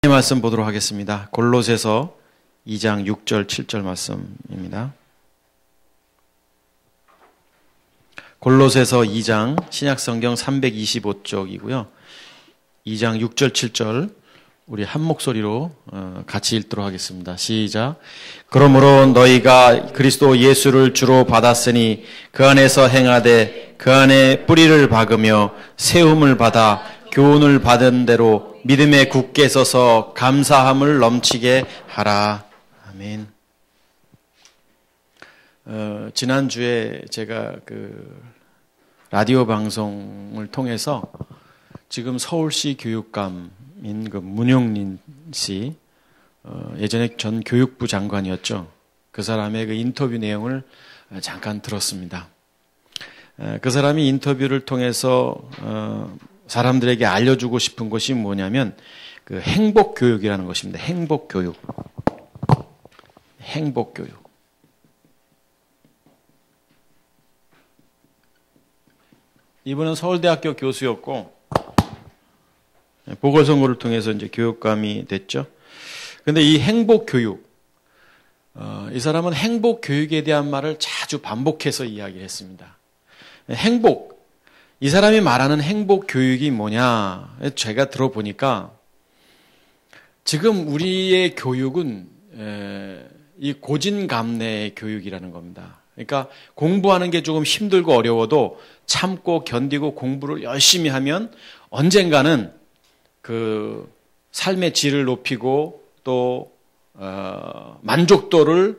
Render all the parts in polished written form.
말씀 보도록 하겠습니다. 골로새서 2장 6절 7절 말씀입니다. 골로새서 2장 신약성경 325쪽이고요. 2장 6절 7절 우리 한 목소리로 같이 읽도록 하겠습니다. 시작. 그러므로 너희가 그리스도 예수를 주로 받았으니 그 안에서 행하되 그 안에 뿌리를 박으며 세움을 받아 교훈을 받은 대로 믿음에 굳게 서서 감사함을 넘치게 하라. 아멘. 지난주에 제가 라디오 방송을 통해서 지금 서울시 교육감인 문용린 씨, 예전에 전 교육부 장관이었죠. 그 사람의 그 인터뷰 내용을 잠깐 들었습니다. 그 사람이 인터뷰를 통해서 사람들에게 알려주고 싶은 것이 뭐냐면 그 행복교육이라는 것입니다. 행복교육. 행복교육. 이분은 서울대학교 교수였고 보궐선거를 통해서 이제 교육감이 됐죠. 그런데 이 행복교육, 이 사람은 행복교육에 대한 말을 자주 반복해서 이야기를 했습니다. 행복, 이 사람이 말하는 행복교육이 뭐냐? 제가 들어보니까 지금 우리의 교육은 이 고진감래의 교육이라는 겁니다. 그러니까 공부하는 게 조금 힘들고 어려워도 참고 견디고 공부를 열심히 하면 언젠가는 그 삶의 질을 높이고 또 만족도를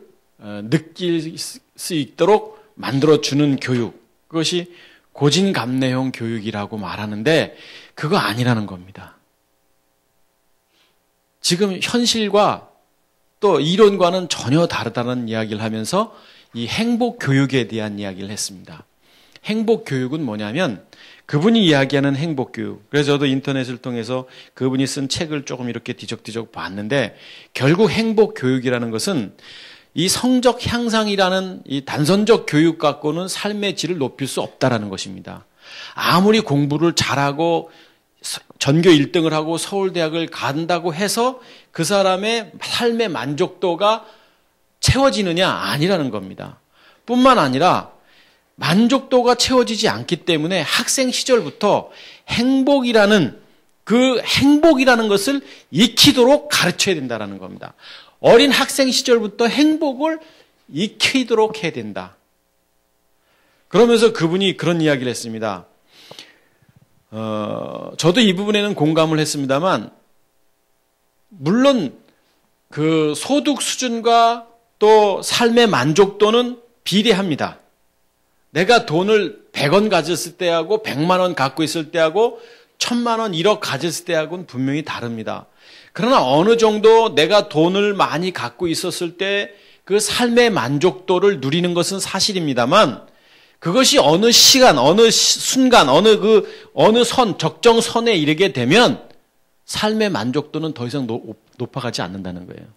느낄 수 있도록 만들어주는 교육, 그것이 고진감래형 교육이라고 말하는데 그거 아니라는 겁니다. 지금 현실과 또 이론과는 전혀 다르다는 이야기를 하면서 이 행복교육에 대한 이야기를 했습니다. 행복교육은 뭐냐면 그분이 이야기하는 행복교육. 그래서 저도 인터넷을 통해서 그분이 쓴 책을 조금 이렇게 뒤적뒤적 봤는데 결국 행복교육이라는 것은 이 성적 향상이라는 이 단선적 교육 갖고는 삶의 질을 높일 수 없다라는 것입니다. 아무리 공부를 잘하고 전교 1등을 하고 서울대학을 간다고 해서 그 사람의 삶의 만족도가 채워지느냐? 아니라는 겁니다. 뿐만 아니라 만족도가 채워지지 않기 때문에 학생 시절부터 행복이라는 것을 익히도록 가르쳐야 된다는 겁니다. 어린 학생 시절부터 행복을 익히도록 해야 된다. 그러면서 그분이 그런 이야기를 했습니다. 저도 이 부분에는 공감을 했습니다만, 물론 그 소득 수준과 또 삶의 만족도는 비례합니다. 내가 돈을 100원 가졌을 때하고 100만 원 갖고 있을 때하고 1000만 원, 1억 가졌을 때하고는 분명히 다릅니다. 그러나 어느 정도 내가 돈을 많이 갖고 있었을 때 그 삶의 만족도를 누리는 것은 사실입니다만 그것이 어느 시간, 어느 순간, 어느 적정선에 이르게 되면 삶의 만족도는 더 이상 높아가지 않는다는 거예요.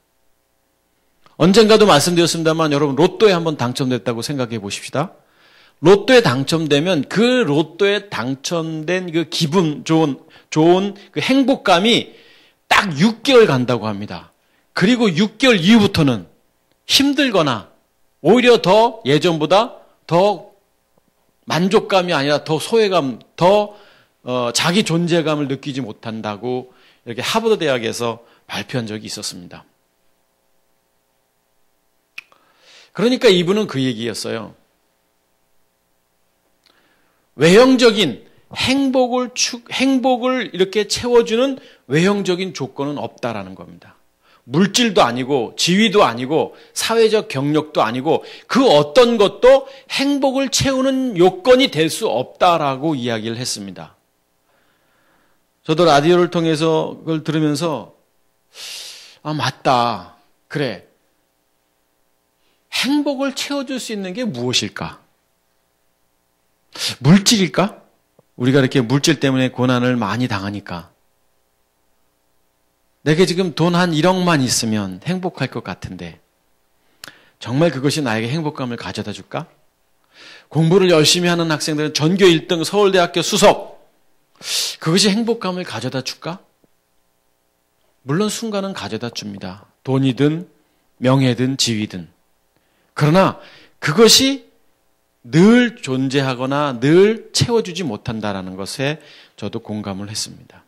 언젠가도 말씀드렸습니다만 여러분 로또에 한번 당첨됐다고 생각해 보십시다. 로또에 당첨되면 그 로또에 당첨된 그 기분 좋은 그 행복감이 딱 6개월 간다고 합니다. 그리고 6개월 이후부터는 힘들거나 오히려 더 예전보다 더 만족감이 아니라 더 소외감, 더 자기 존재감을 느끼지 못한다고 이렇게 하버드 대학에서 발표한 적이 있었습니다. 그러니까 이분은 그 얘기였어요. 외형적인 행복을 이렇게 채워주는 외형적인 조건은 없다라는 겁니다. 물질도 아니고 지위도 아니고 사회적 경력도 아니고 그 어떤 것도 행복을 채우는 요건이 될 수 없다라고 이야기를 했습니다. 저도 라디오를 통해서 그걸 들으면서 맞다. 그래. 행복을 채워줄 수 있는 게 무엇일까? 물질일까? 우리가 이렇게 물질 때문에 고난을 많이 당하니까. 내게 지금 돈 한 1억만 있으면 행복할 것 같은데 정말 그것이 나에게 행복감을 가져다 줄까? 공부를 열심히 하는 학생들은 전교 1등 서울대학교 수석 그것이 행복감을 가져다 줄까? 물론 순간은 가져다 줍니다. 돈이든 명예든 지위든. 그러나 그것이 늘 존재하거나 늘 채워주지 못한다라는 것에 저도 공감을 했습니다.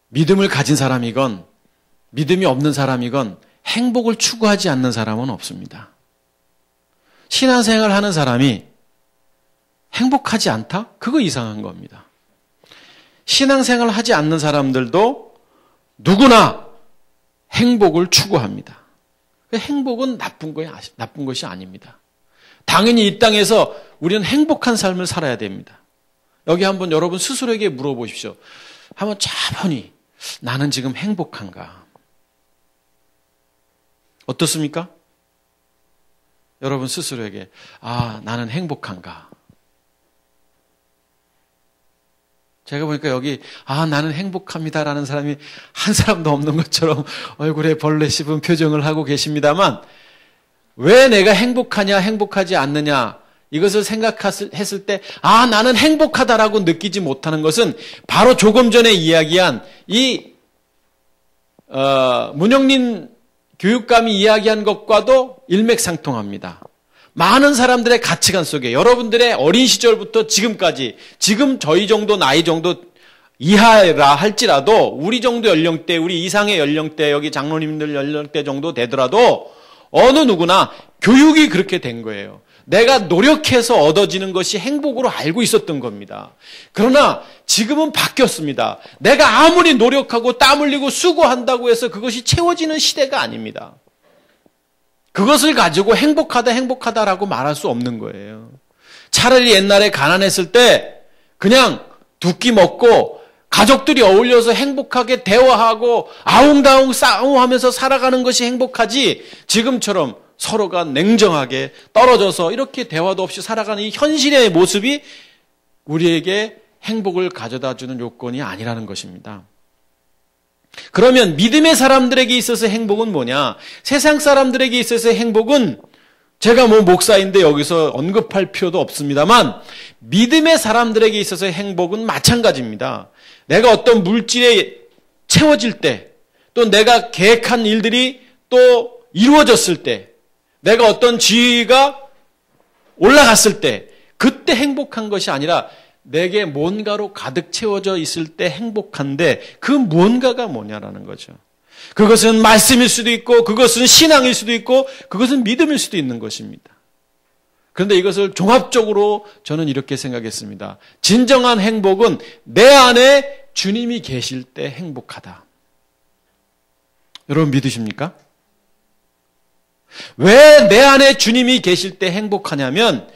믿음을 가진 사람이건 믿음이 없는 사람이건 행복을 추구하지 않는 사람은 없습니다. 신앙생활 하는 사람이 행복하지 않다? 그거 이상한 겁니다. 신앙생활 하지 않는 사람들도 누구나 행복을 추구합니다. 행복은 나쁜 것이 아닙니다. 당연히 이 땅에서 우리는 행복한 삶을 살아야 됩니다. 여기 한번 여러분 스스로에게 물어보십시오. 한번 차분히 나는 지금 행복한가? 어떻습니까? 여러분 스스로에게 나는 행복한가? 제가 보니까 여기 나는 행복합니다라는 사람이 한 사람도 없는 것처럼 얼굴에 벌레 씹은 표정을 하고 계십니다만 왜 내가 행복하냐 행복하지 않느냐 이것을 생각했을 때 나는 행복하다라고 느끼지 못하는 것은 바로 조금 전에 이야기한 이 문영린 교육감이 이야기한 것과도 일맥상통합니다. 많은 사람들의 가치관 속에 여러분들의 어린 시절부터 지금까지 지금 저희 정도 나이 정도 이하라 할지라도 우리 정도 연령대 우리 이상의 연령대 여기 장로님들 연령대 정도 되더라도 어느 누구나 교육이 그렇게 된 거예요. 내가 노력해서 얻어지는 것이 행복으로 알고 있었던 겁니다. 그러나 지금은 바뀌었습니다. 내가 아무리 노력하고 땀 흘리고 수고한다고 해서 그것이 채워지는 시대가 아닙니다. 그것을 가지고 행복하다라고 말할 수 없는 거예요. 차라리 옛날에 가난했을 때 그냥 두 끼 먹고 가족들이 어울려서 행복하게 대화하고 아웅다웅 싸움하면서 살아가는 것이 행복하지 지금처럼 서로가 냉정하게 떨어져서 이렇게 대화도 없이 살아가는 이 현실의 모습이 우리에게 행복을 가져다주는 요건이 아니라는 것입니다. 그러면 믿음의 사람들에게 있어서 행복은 뭐냐? 세상 사람들에게 있어서 행복은 제가 목사인데 여기서 언급할 필요도 없습니다만 믿음의 사람들에게 있어서 행복은 마찬가지입니다. 내가 어떤 물질에 채워질 때 또 내가 계획한 일들이 또 이루어졌을 때 내가 어떤 지위가 올라갔을 때 그때 행복한 것이 아니라 내게 뭔가로 가득 채워져 있을 때 행복한데 그 뭔가가 뭐냐라는 거죠. 그것은 말씀일 수도 있고 그것은 신앙일 수도 있고 그것은 믿음일 수도 있는 것입니다. 그런데 이것을 종합적으로 저는 이렇게 생각했습니다. 진정한 행복은 내 안에 주님이 계실 때 행복하다. 여러분 믿으십니까? 왜 내 안에 주님이 계실 때 행복하냐면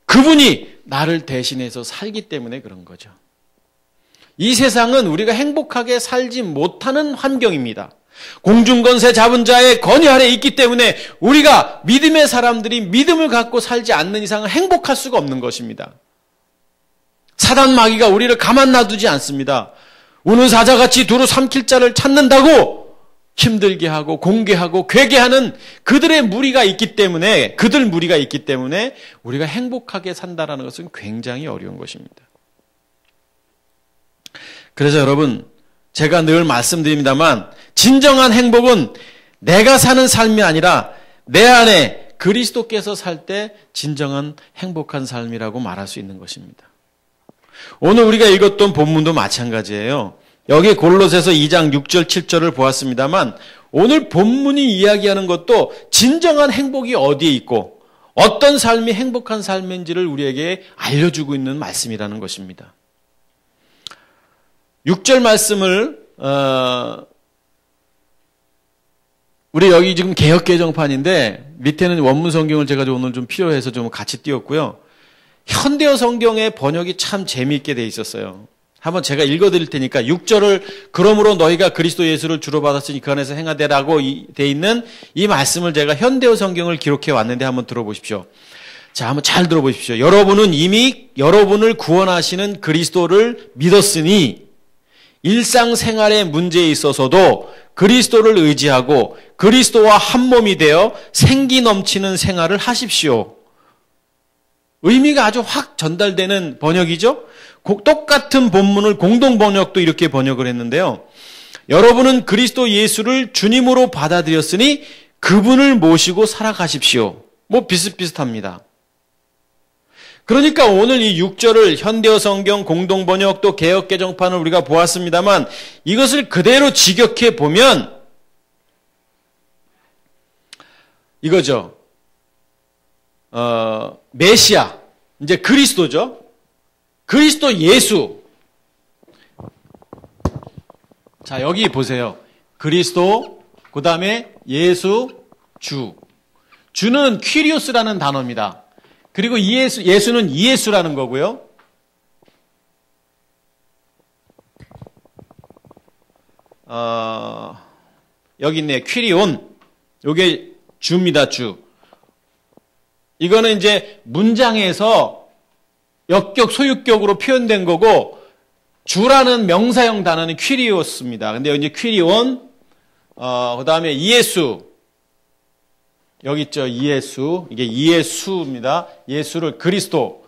그분이 나를 대신해서 살기 때문에 그런 거죠. 이 세상은 우리가 행복하게 살지 못하는 환경입니다. 공중권세 잡은 자의 권위 아래 있기 때문에 우리가 믿음의 사람들이 믿음을 갖고 살지 않는 이상은 행복할 수가 없는 것입니다. 사단 마귀가 우리를 가만 놔두지 않습니다. 우는 사자같이 두루 삼킬 자를 찾는다고 힘들게 하고 공개하고 괴계하는 그들의 무리가 있기 때문에 우리가 행복하게 산다는 것은 굉장히 어려운 것입니다. 그래서 여러분 제가 늘 말씀드립니다만 진정한 행복은 내가 사는 삶이 아니라 내 안에 그리스도께서 살 때 진정한 행복한 삶이라고 말할 수 있는 것입니다. 오늘 우리가 읽었던 본문도 마찬가지예요. 여기 골로새서 2장 6절 7절을 보았습니다만 오늘 본문이 이야기하는 것도 진정한 행복이 어디에 있고 어떤 삶이 행복한 삶인지를 우리에게 알려주고 있는 말씀이라는 것입니다. 6절 말씀을 우리 여기 지금 개역개정판인데 밑에는 원문 성경을 제가 오늘 좀 필요해서 좀 같이 띄웠고요. 현대어 성경의 번역이 참 재미있게 돼 있었어요. 한번 제가 읽어드릴 테니까 6절을 그러므로 너희가 그리스도 예수를 주로 받았으니 그 안에서 행하되라고 돼 있는 이 말씀을 제가 현대어 성경을 기록해 왔는데 한번 들어보십시오. 자, 한번 잘 들어보십시오. 여러분은 이미 여러분을 구원하시는 그리스도를 믿었으니 일상생활의 문제에 있어서도 그리스도를 의지하고 그리스도와 한 몸이 되어 생기 넘치는 생활을 하십시오. 의미가 아주 확 전달되는 번역이죠. 똑같은 본문을 공동 번역도 이렇게 번역을 했는데요. 여러분은 그리스도 예수를 주님으로 받아들였으니 그분을 모시고 살아가십시오. 뭐 비슷비슷합니다. 그러니까 오늘 이 6절을 현대어 성경 공동 번역 또 개역 개정판을 우리가 보았습니다만 이것을 그대로 직역해 보면 이거죠. 메시아, 이제 그리스도죠. 그리스도 예수. 자, 여기 보세요. 그리스도, 그 다음에 예수, 주. 주는 퀴리오스라는 단어입니다. 그리고 예수는 이예수라는 거고요. 여기 있네요. 퀴리온. 요게 주입니다, 주. 이거는 이제 문장에서 역격, 소유격으로 표현된 거고, 주라는 명사형 단어는 퀴리오스입니다. 근데 여기 이제 퀴리온, 그 다음에 이예수. 여기 있죠, 이예수. 이게 이예수입니다. 예수를 그리스도.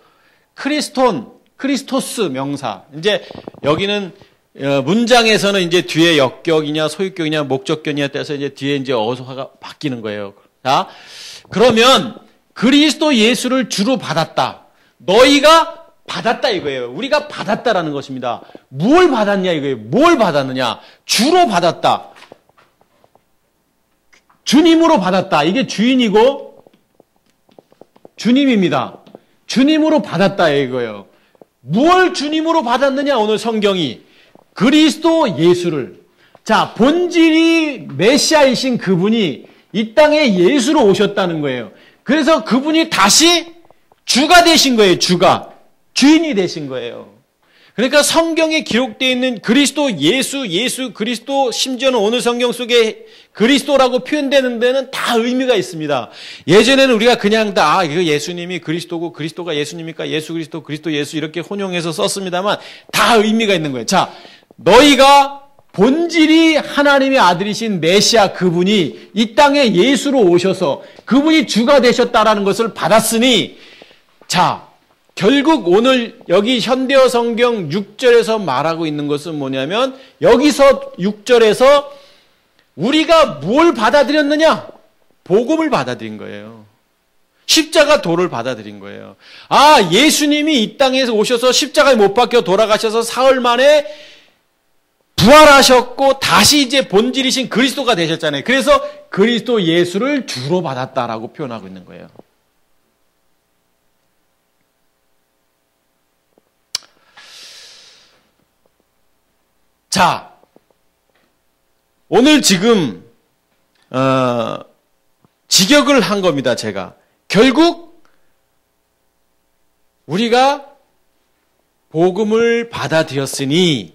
크리스토스 명사. 이제 여기는 문장에서는 이제 뒤에 역격이냐, 소유격이냐, 목적격이냐 따라서 이제 뒤에 이제 어소가 바뀌는 거예요. 자, 그러면 그리스도 예수를 주로 받았다. 너희가 받았다 이거예요. 우리가 받았다라는 것입니다. 뭘 받았냐 이거예요. 뭘 받았느냐. 주로 받았다. 주님으로 받았다. 이게 주인이고 주님입니다. 주님으로 받았다 이거예요. 뭘 주님으로 받았느냐 오늘 성경이. 그리스도 예수를. 자, 본질이 메시아이신 그분이 이 땅에 예수로 오셨다는 거예요. 그래서 그분이 다시 주가 되신 거예요. 주가. 주인이 되신 거예요. 그러니까 성경에 기록되어 있는 그리스도 예수 그리스도, 심지어는 오늘 성경 속에 그리스도라고 표현되는 데는 다 의미가 있습니다. 예전에는 우리가 그냥 이거 예수님이 그리스도고 그리스도가 예수님이니까 예수 그리스도, 그리스도 예수 이렇게 혼용해서 썼습니다만 다 의미가 있는 거예요. 자, 너희가 본질이 하나님의 아들이신 메시아 그분이 이 땅에 예수로 오셔서 그분이 주가 되셨다라는 것을 받았으니, 자, 결국 오늘 여기 현대어 성경 6절에서 말하고 있는 것은 뭐냐면 여기서 6절에서 우리가 뭘 받아들였느냐? 복음을 받아들인 거예요. 십자가 도를 받아들인 거예요. 아, 예수님이 이 땅에서 오셔서 십자가에 못 박혀 돌아가셔서 사흘 만에 부활하셨고 다시 이제 본질이신 그리스도가 되셨잖아요. 그래서 그리스도 예수를 주로 받았다라고 표현하고 있는 거예요. 자, 오늘 지금 직역을 한 겁니다. 제가 결국 우리가 복음을 받아들였으니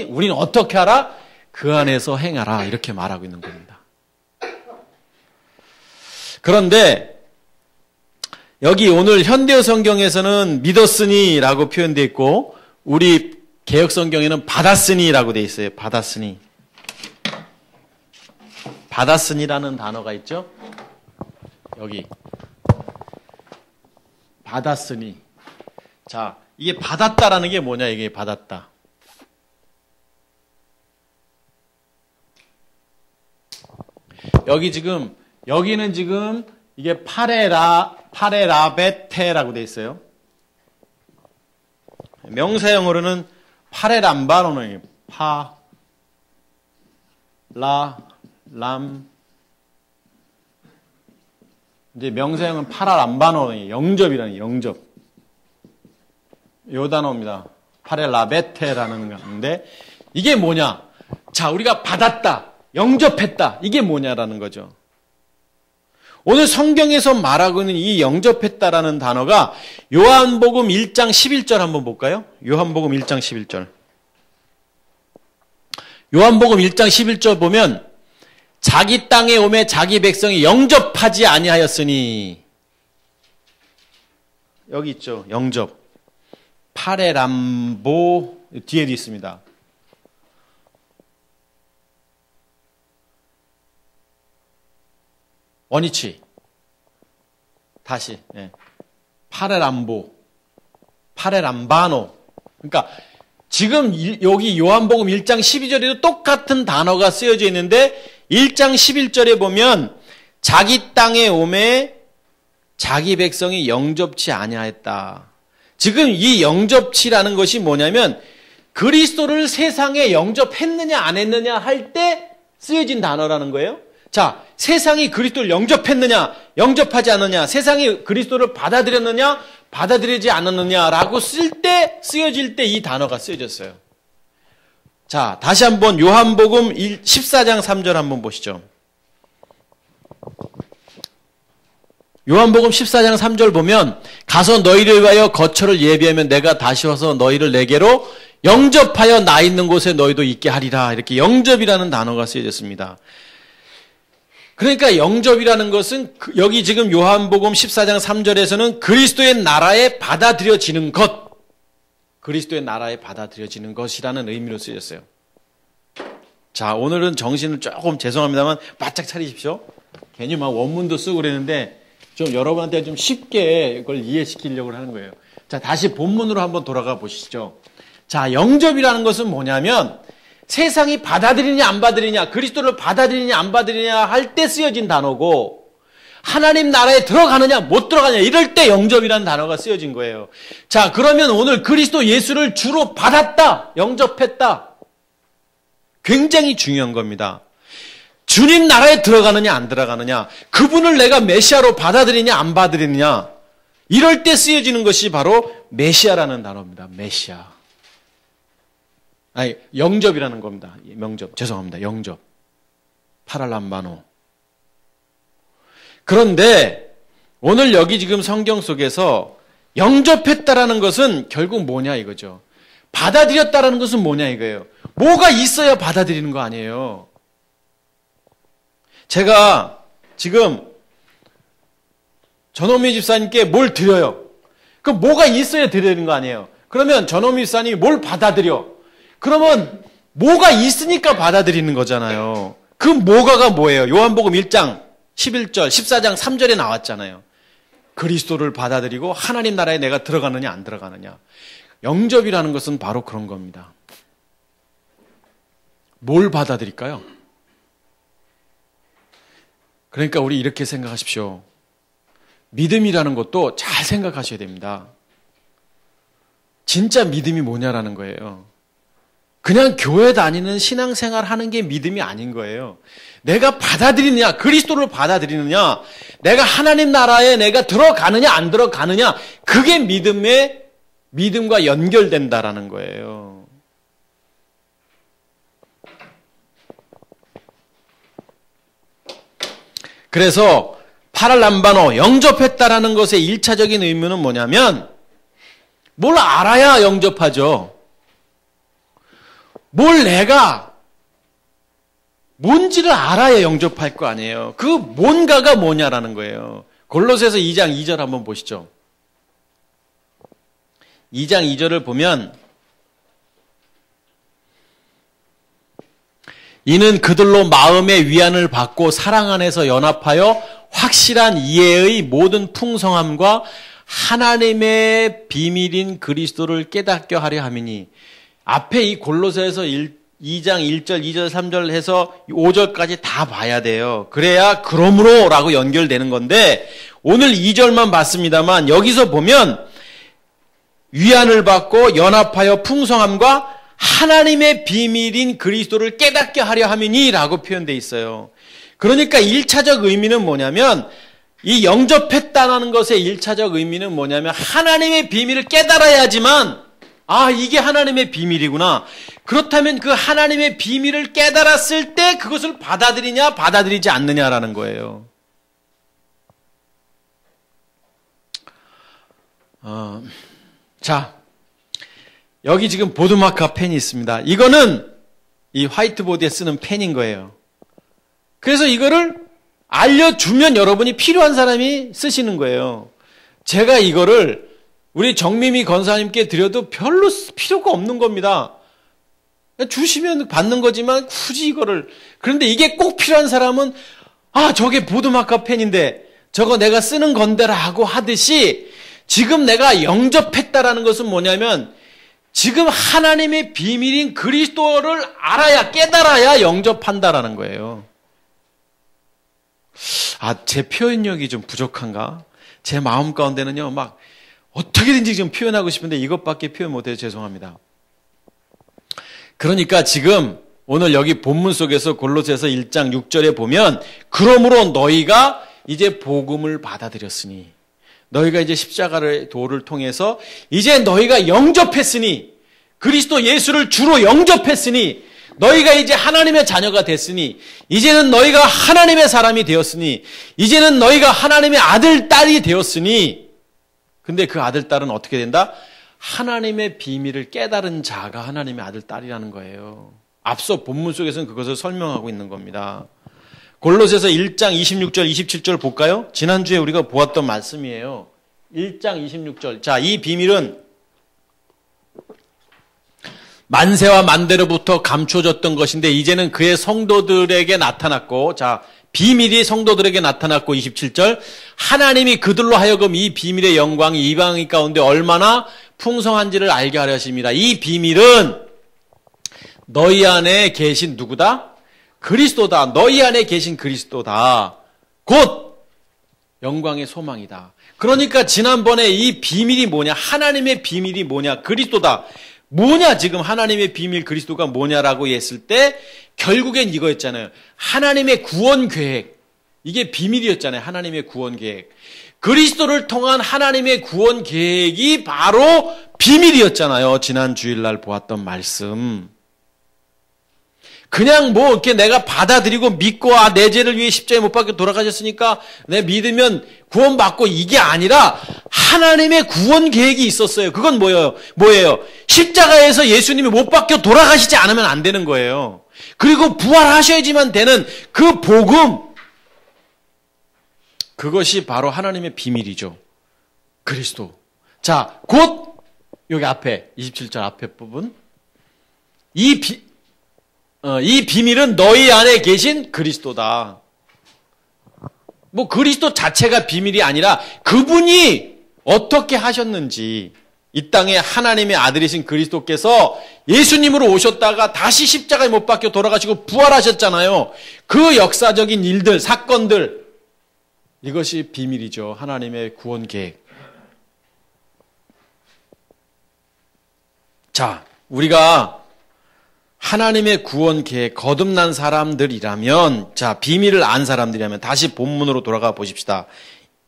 우리는 어떻게 하라? 그 안에서 행하라. 이렇게 말하고 있는 겁니다. 그런데 여기 오늘 현대어 성경에서는 믿었으니라고 표현되어 있고 우리 개역 성경에는 받았으니라고 되어 있어요. 받았으니라는 단어가 있죠. 여기 받았으니. 자, 이게 받았다라는 게 뭐냐? 이게 받았다. 여기는 지금 이게 파레라베테라고 되어 있어요. 명사형으로는 파레람바노는 이제 명사형은 파라람바노는 영접이라는 영접. 요 단어입니다. 파레라베테라는 건데 이게 뭐냐? 자, 우리가 받았다, 영접했다. 이게 뭐냐라는 거죠. 오늘 성경에서 말하고 있는 이 영접했다라는 단어가 요한복음 1장 11절 한번 볼까요? 요한복음 1장 11절. 요한복음 1장 11절 보면 자기 땅에 오매 자기 백성이 영접하지 아니하였으니 여기 있죠. 영접. 파레람보 뒤에도 있습니다. 원위치. 다시. 예. 파레람보. 파레람바노. 그러니까 지금 여기 요한복음 1장 12절에도 똑같은 단어가 쓰여져 있는데 1장 11절에 보면 자기 땅에 오매 자기 백성이 영접치 아니하였다. 지금 이 영접치라는 것이 뭐냐면 그리스도를 세상에 영접했느냐 안 했느냐 할 때 쓰여진 단어라는 거예요. 자, 세상이 그리스도를 영접했느냐 영접하지 않느냐, 세상이 그리스도를 받아들였느냐 받아들이지 않았느냐라고 쓰여질 때 이 단어가 쓰여졌어요. 자, 다시 한번 요한복음 14장 3절 한번 보시죠. 요한복음 14장 3절 보면 가서 너희를 위하여 거처를 예비하면 내가 다시 와서 너희를 내게로 영접하여 나 있는 곳에 너희도 있게 하리라. 이렇게 영접이라는 단어가 쓰여졌습니다. 그러니까 영접이라는 것은 여기 지금 요한복음 14장 3절에서는 그리스도의 나라에 받아들여지는 것, 그리스도의 나라에 받아들여지는 것이라는 의미로 쓰였어요. 자, 오늘은 정신을 조금 죄송합니다만 바짝 차리십시오. 괜히 막 원문도 쓰고 그랬는데 좀 여러분한테 좀 쉽게 이걸 이해시키려고 하는 거예요. 자, 다시 본문으로 한번 돌아가 보시죠. 자, 영접이라는 것은 뭐냐면 세상이 받아들이냐 안 받아들이냐, 그리스도를 받아들이냐 안 받아들이냐 할 때 쓰여진 단어고, 하나님 나라에 들어가느냐 못 들어가느냐 이럴 때 영접이라는 단어가 쓰여진 거예요. 자, 그러면 오늘 그리스도 예수를 주로 받았다, 영접했다, 굉장히 중요한 겁니다. 주님 나라에 들어가느냐 안 들어가느냐, 그분을 내가 메시아로 받아들이냐 안 받아들이느냐, 이럴 때 쓰여지는 것이 바로 메시아라는 단어입니다. 메시아. 아니, 영접이라는 겁니다. 명접. 죄송합니다. 영접. 파랄람바노. 그런데 오늘 여기 지금 성경 속에서 영접했다라는 것은 결국 뭐냐 이거죠. 받아들였다라는 것은 뭐냐 이거예요. 뭐가 있어야 받아들이는 거 아니에요. 제가 지금 전호미 집사님께 뭘 드려요. 그럼 뭐가 있어야 드리는 거 아니에요. 그러면 전호미 집사님이 뭘 받아들여. 그러면 뭐가 있으니까 받아들이는 거잖아요. 그 뭐가가 뭐예요? 요한복음 1장 11절, 14장 3절에 나왔잖아요. 그리스도를 받아들이고 하나님 나라에 내가 들어가느냐 안 들어가느냐. 영접이라는 것은 바로 그런 겁니다. 뭘 받아들일까요? 그러니까 우리 이렇게 생각하십시오. 믿음이라는 것도 잘 생각하셔야 됩니다. 진짜 믿음이 뭐냐라는 거예요. 그냥 교회 다니는 신앙생활 하는 게 믿음이 아닌 거예요. 내가 받아들이느냐, 그리스도를 받아들이느냐, 내가 하나님 나라에 내가 들어가느냐 안 들어가느냐, 그게 믿음과 연결된다라는 거예요. 그래서 파랄람바노, 영접했다라는 것의 1차적인 의미는 뭐냐면 뭘 알아야 영접하죠. 뭘 내가 뭔지를 알아야 영접할 거 아니에요. 그 뭔가가 뭐냐라는 거예요. 골로새서 2장 2절 한번 보시죠. 2장 2절을 보면 이는 그들로 마음의 위안을 받고 사랑 안에서 연합하여 확실한 이해의 모든 풍성함과 하나님의 비밀인 그리스도를 깨닫게 하려 함이니, 앞에 이 골로새에서 2장 1절, 2절, 3절 해서 5절까지 다 봐야 돼요. 그래야 그러므로 라고 연결되는 건데 오늘 2절만 봤습니다만 여기서 보면 위안을 받고 연합하여 풍성함과 하나님의 비밀인 그리스도를 깨닫게 하려 함이니 라고 표현되어 있어요. 그러니까 1차적 의미는 뭐냐면 이 영접했다는 것의 1차적 의미는 뭐냐면 하나님의 비밀을 깨달아야지만 이게 하나님의 비밀이구나. 그렇다면 그 하나님의 비밀을 깨달았을 때 그것을 받아들이냐 받아들이지 않느냐라는 거예요. 자, 여기 지금 보드마커 펜이 있습니다. 이거는 이 화이트보드에 쓰는 펜인 거예요. 그래서 이거를 알려주면 여러분이 필요한 사람이 쓰시는 거예요. 제가 이거를 우리 정미미 권사님께 드려도 별로 필요가 없는 겁니다. 주시면 받는 거지만 굳이 이거를, 그런데 이게 꼭 필요한 사람은 저게 보드마커 펜인데 저거 내가 쓰는 건데라고 하듯이 지금 내가 영접했다라는 것은 뭐냐면 지금 하나님의 비밀인 그리스도를 알아야, 깨달아야 영접한다라는 거예요. 제 표현력이 좀 부족한가? 제 마음 가운데는요, 막 어떻게든지 좀 표현하고 싶은데 이것밖에 표현 못해서 죄송합니다. 그러니까 지금 오늘 여기 본문 속에서 골로새서 1장 6절에 보면 그러므로 너희가 이제 복음을 받아들였으니, 너희가 이제 십자가의 도를 통해서 이제 너희가 영접했으니, 그리스도 예수를 주로 영접했으니, 너희가 이제 하나님의 자녀가 됐으니, 이제는 너희가 하나님의 사람이 되었으니, 이제는 너희가 하나님의 아들, 딸이 되었으니, 근데 그 아들, 딸은 어떻게 된다? 하나님의 비밀을 깨달은 자가 하나님의 아들, 딸이라는 거예요. 앞서 본문 속에서는 그것을 설명하고 있는 겁니다. 골로새서 1장 26절, 27절 볼까요? 지난주에 우리가 보았던 말씀이에요. 1장 26절. 자, 이 비밀은 만세와 만대로부터 감춰졌던 것인데 이제는 그의 성도들에게 나타났고, 자, 비밀이 성도들에게 나타났고, 27절. 하나님이 그들로 하여금 이 비밀의 영광이 이방인 가운데 얼마나 풍성한지를 알게 하려 하십니다. 이 비밀은 너희 안에 계신 누구다? 그리스도다. 너희 안에 계신 그리스도다. 곧 영광의 소망이다. 그러니까 지난번에 이 비밀이 뭐냐? 하나님의 비밀이 뭐냐? 그리스도다. 뭐냐? 지금 하나님의 비밀 그리스도가 뭐냐라고 했을 때 결국엔 이거였잖아요. 하나님의 구원 계획. 이게 비밀이었잖아요. 하나님의 구원 계획. 그리스도를 통한 하나님의 구원 계획이 바로 비밀이었잖아요. 지난 주일날 보았던 말씀. 그냥 뭐 이렇게 내가 받아들이고 믿고 내 죄를 위해 십자가에 못 박혀 돌아가셨으니까 내 믿으면 구원받고, 이게 아니라 하나님의 구원 계획이 있었어요. 그건 뭐예요? 십자가에서 예수님이 못 박혀 돌아가시지 않으면 안 되는 거예요. 그리고 부활하셔야지만 되는 그 복음, 그것이 바로 하나님의 비밀이죠. 그리스도. 자, 곧 여기 앞에 27절 앞에 부분, 이 비밀은 너희 안에 계신 그리스도다. 뭐 그리스도 자체가 비밀이 아니라 그분이 어떻게 하셨는지, 이 땅에 하나님의 아들이신 그리스도께서 예수님으로 오셨다가 다시 십자가에 못 박혀 돌아가시고 부활하셨잖아요. 그 역사적인 일들, 사건들, 이것이 비밀이죠. 하나님의 구원 계획. 자, 우리가 하나님의 구원 계획, 거듭난 사람들이라면, 자, 비밀을 안 사람들이라면 다시 본문으로 돌아가 보십시다.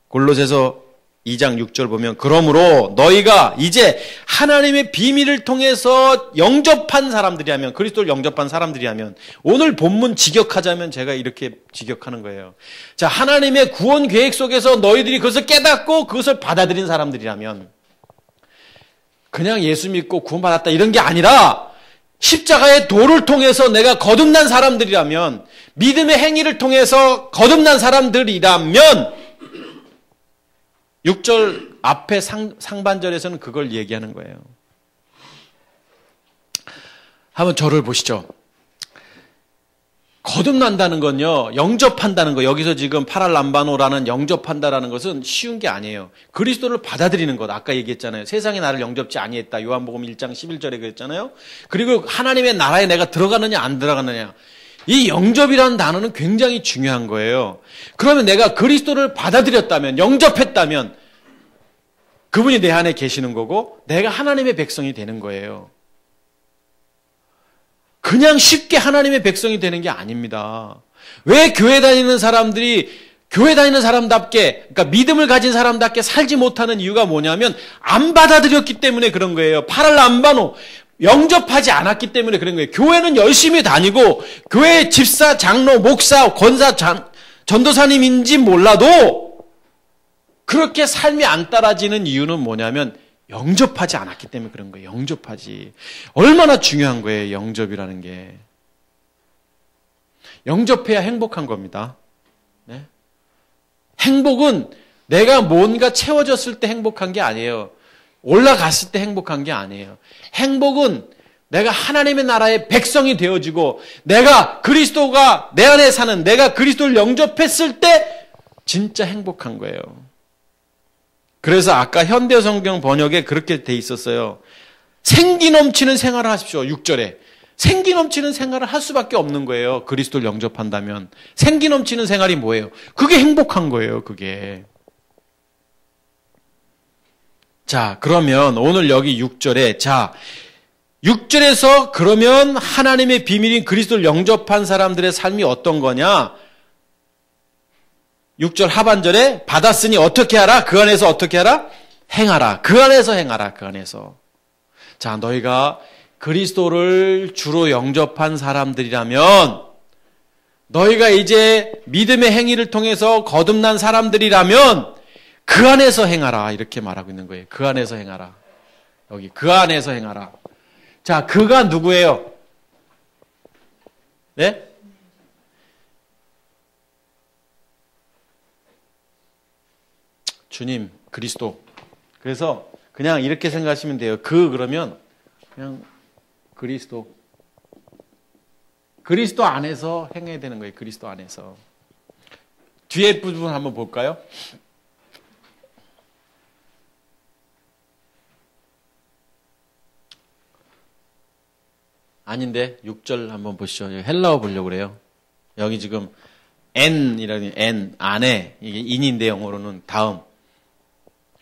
골로새서 2장 6절 보면 그러므로 너희가 이제 하나님의 비밀을 통해서 영접한 사람들이라면, 그리스도를 영접한 사람들이라면, 오늘 본문 직역하자면 제가 이렇게 직역하는 거예요. 자, 하나님의 구원 계획 속에서 너희들이 그것을 깨닫고 그것을 받아들인 사람들이라면, 그냥 예수 믿고 구원받았다 이런 게 아니라 십자가의 도를 통해서 내가 거듭난 사람들이라면, 믿음의 행위를 통해서 거듭난 사람들이라면, 6절 앞에 상반절에서는 그걸 얘기하는 거예요. 한번 저를 보시죠. 거듭난다는 건요, 영접한다는 거, 여기서 지금 파랄람바노라는 영접한다라는 것은 쉬운 게 아니에요. 그리스도를 받아들이는 것, 아까 얘기했잖아요. 세상이 나를 영접지 아니했다. 요한복음 1장 11절에 그랬잖아요. 그리고 하나님의 나라에 내가 들어가느냐 안 들어가느냐. 이 영접이라는 단어는 굉장히 중요한 거예요. 그러면 내가 그리스도를 받아들였다면, 영접했다면 그분이 내 안에 계시는 거고 내가 하나님의 백성이 되는 거예요. 그냥 쉽게 하나님의 백성이 되는 게 아닙니다. 왜 교회 다니는 사람들이 교회 다니는 사람답게, 그러니까 믿음을 가진 사람답게 살지 못하는 이유가 뭐냐면 안 받아들였기 때문에 그런 거예요. 파랄람바노, 영접하지 않았기 때문에 그런 거예요. 교회는 열심히 다니고 교회 집사, 장로, 목사, 권사, 전도사님인지 몰라도 그렇게 삶이 안 따라지는 이유는 뭐냐면 영접하지 않았기 때문에 그런 거예요. 영접하지. 얼마나 중요한 거예요, 영접이라는 게. 영접해야 행복한 겁니다. 네? 행복은 내가 뭔가 채워졌을 때 행복한 게 아니에요. 올라갔을 때 행복한 게 아니에요. 행복은 내가 하나님의 나라의 백성이 되어지고 내가 그리스도가 내 안에 사는, 내가 그리스도를 영접했을 때 진짜 행복한 거예요. 그래서 아까 현대성경 번역에 그렇게 돼 있었어요. 생기 넘치는 생활을 하십시오. 6절에. 생기 넘치는 생활을 할 수밖에 없는 거예요. 그리스도를 영접한다면. 생기 넘치는 생활이 뭐예요? 그게 행복한 거예요. 그게. 자, 그러면 오늘 여기 6절에 6절에서 그러면 하나님의 비밀인 그리스도를 영접한 사람들의 삶이 어떤 거냐? 6절 하반절에 받았으니 어떻게 하라? 그 안에서 어떻게 하라? 행하라. 그 안에서 행하라. 그 안에서. 자, 너희가 그리스도를 주로 영접한 사람들이라면, 너희가 이제 믿음의 행위를 통해서 거듭난 사람들이라면 그 안에서 행하라. 이렇게 말하고 있는 거예요. 그 안에서 행하라. 여기 그 안에서 행하라. 자, 그가 누구예요? 네? 주님, 그리스도. 그래서 그냥 이렇게 생각하시면 돼요. 그러면 그냥 그리스도. 그리스도 안에서 행해야 되는 거예요. 그리스도 안에서. 뒤에 부분 한번 볼까요? 아닌데 6절 한번 보시죠. 헬라어 보려고 그래요. 여기 지금 n이라는 n 안에 이게 인인데 영어로는 다음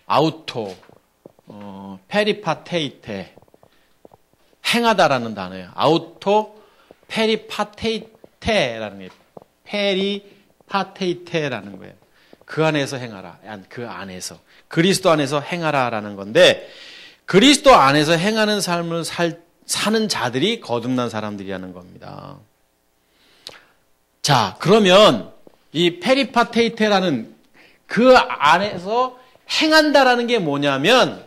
아우토 페리파테이테 행하다라는 단어예요. 아우토 페리파테이테라는 거예요. 페리파테이테라는 거예요. 그 안에서 행하라. 그 안에서 그리스도 안에서 행하라라는 건데 그리스도 안에서 행하는 삶을 사는 자들이 거듭난 사람들이라는 겁니다. 자, 그러면 이 페리파테이테라는 그 안에서 행한다라는 게 뭐냐면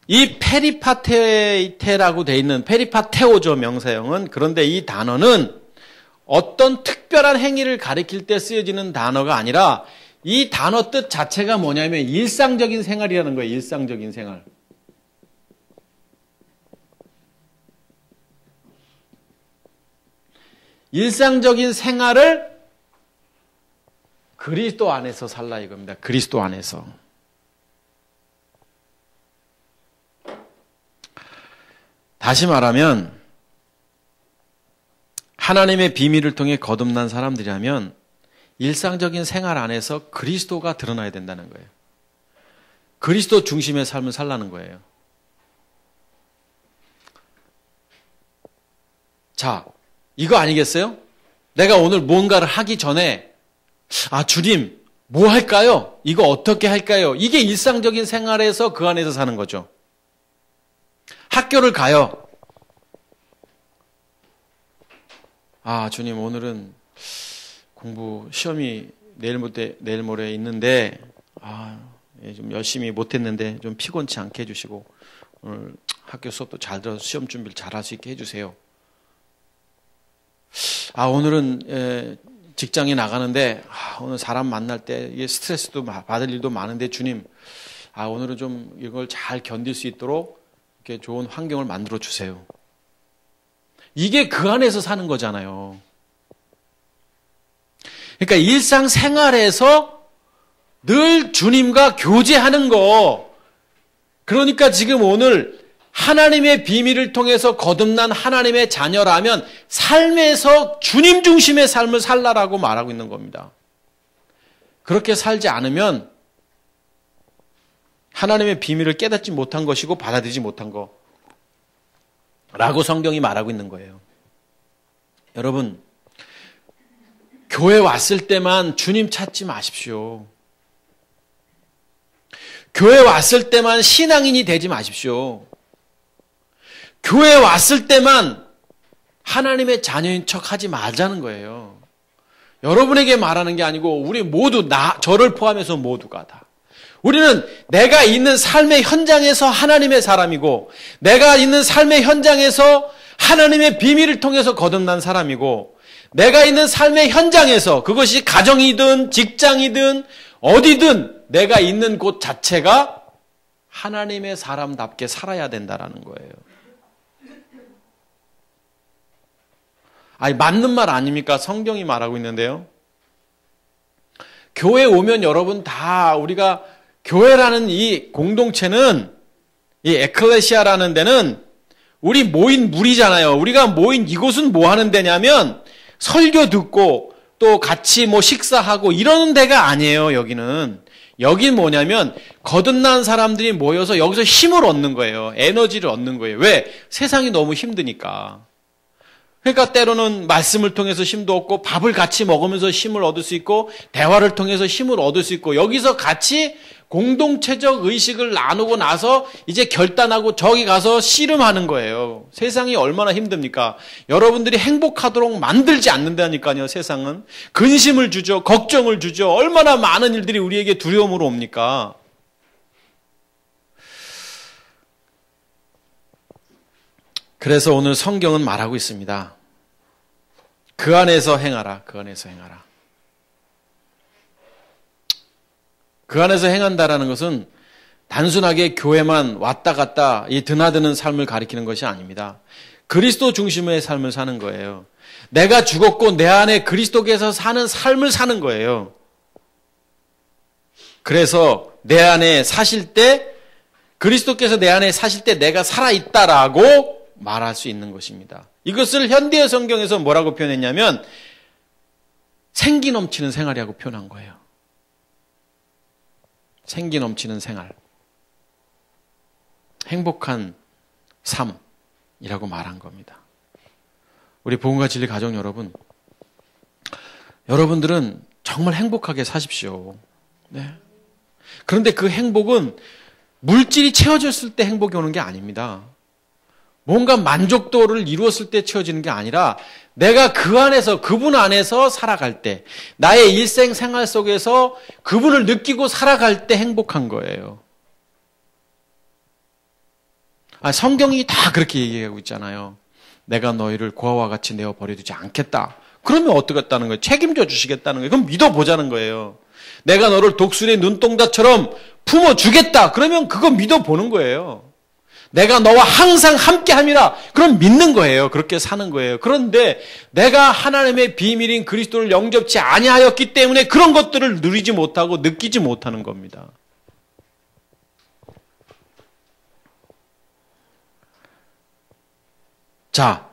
이 페리파테이테라고 돼 있는 페리파테오죠, 명사형은. 그런데 이 단어는 어떤 특별한 행위를 가리킬 때 쓰여지는 단어가 아니라 이 단어 뜻 자체가 뭐냐면 일상적인 생활이라는 거예요. 일상적인 생활. 일상적인 생활을 그리스도 안에서 살라 이겁니다. 그리스도 안에서. 다시 말하면 하나님의 비밀을 통해 거듭난 사람들이라면 일상적인 생활 안에서 그리스도가 드러나야 된다는 거예요. 그리스도 중심의 삶을 살라는 거예요. 자, 이거 아니겠어요? 내가 오늘 뭔가를 하기 전에 주님 뭐 할까요? 이거 어떻게 할까요? 이게 일상적인 생활에서 그 안에서 사는 거죠. 학교를 가요. 주님 오늘은 공부 시험이 내일 모레 있는데 좀 열심히 못했는데 좀 피곤치 않게 해주시고 오늘 학교 수업도 잘 들어서 시험 준비를 잘할 수 있게 해주세요. 오늘은 직장에 나가는데 오늘 사람 만날 때 이게 스트레스도 받을 일도 많은데 주님 오늘은 좀 이걸 잘 견딜 수 있도록 이렇게 좋은 환경을 만들어 주세요. 이게 그 안에서 사는 거잖아요. 그러니까 일상생활에서 늘 주님과 교제하는 거. 그러니까 지금 오늘 하나님의 비밀을 통해서 거듭난 하나님의 자녀라면 삶에서 주님 중심의 삶을 살라라고 말하고 있는 겁니다. 그렇게 살지 않으면 하나님의 비밀을 깨닫지 못한 것이고 받아들이지 못한 거라고 성경이 말하고 있는 거예요. 여러분, 교회 왔을 때만 주님 찾지 마십시오. 교회 왔을 때만 신앙인이 되지 마십시오. 교회 왔을 때만 하나님의 자녀인 척 하지 말자는 거예요. 여러분에게 말하는 게 아니고 우리 모두 저를 포함해서 모두가 다. 우리는 내가 있는 삶의 현장에서 하나님의 사람이고 내가 있는 삶의 현장에서 하나님의 비밀을 통해서 거듭난 사람이고 내가 있는 삶의 현장에서 그것이 가정이든 직장이든 어디든 내가 있는 곳 자체가 하나님의 사람답게 살아야 된다라는 거예요. 아니, 맞는 말 아닙니까? 성경이 말하고 있는데요. 교회 오면 여러분 다 우리가 교회라는 이 공동체는 이 에클레시아라는 데는 우리 모인 무리잖아요. 우리가 모인 이곳은 뭐 하는 데냐면 설교 듣고 또 같이 뭐 식사하고 이러는 데가 아니에요. 여기는 뭐냐면 거듭난 사람들이 모여서 여기서 힘을 얻는 거예요. 에너지를 얻는 거예요. 왜? 세상이 너무 힘드니까. 그러니까 때로는 말씀을 통해서 힘도 얻고 밥을 같이 먹으면서 힘을 얻을 수 있고 대화를 통해서 힘을 얻을 수 있고 여기서 같이 공동체적 의식을 나누고 나서 이제 결단하고 저기 가서 씨름하는 거예요. 세상이 얼마나 힘듭니까? 여러분들이 행복하도록 만들지 않는다니까요. 세상은 근심을 주죠. 걱정을 주죠. 얼마나 많은 일들이 우리에게 두려움으로 옵니까? 그래서 오늘 성경은 말하고 있습니다. 그 안에서 행하라. 그 안에서 행하라. 그 안에서 행한다라는 것은 단순하게 교회만 왔다 갔다 이 드나드는 삶을 가리키는 것이 아닙니다. 그리스도 중심의 삶을 사는 거예요. 내가 죽었고 내 안에 그리스도께서 사는 삶을 사는 거예요. 그래서 내 안에 사실 때 그리스도께서 내 안에 사실 때 내가 살아있다라고 말할 수 있는 것입니다. 이것을 현대의 성경에서 뭐라고 표현했냐면 생기 넘치는 생활이라고 표현한 거예요. 생기 넘치는 생활. 행복한 삶이라고 말한 겁니다. 우리 복음과 진리 가족 여러분, 여러분들은 정말 행복하게 사십시오. 네. 그런데 그 행복은 물질이 채워졌을 때 행복이 오는 게 아닙니다. 뭔가 만족도를 이루었을 때 채워지는 게 아니라 내가 그 안에서 그분 안에서 살아갈 때 나의 일생생활 속에서 그분을 느끼고 살아갈 때 행복한 거예요. 성경이 다 그렇게 얘기하고 있잖아요. 내가 너희를 고아와 같이 내어 버려두지 않겠다. 그러면 어떻겠다는 거예요? 책임져 주시겠다는 거예요. 그럼 믿어보자는 거예요. 내가 너를 독수리의 눈동자처럼 품어주겠다. 그러면 그거 믿어보는 거예요. 내가 너와 항상 함께함이라. 그럼 믿는 거예요. 그렇게 사는 거예요. 그런데 내가 하나님의 비밀인 그리스도를 영접치 아니하였기 때문에 그런 것들을 누리지 못하고 느끼지 못하는 겁니다. 자,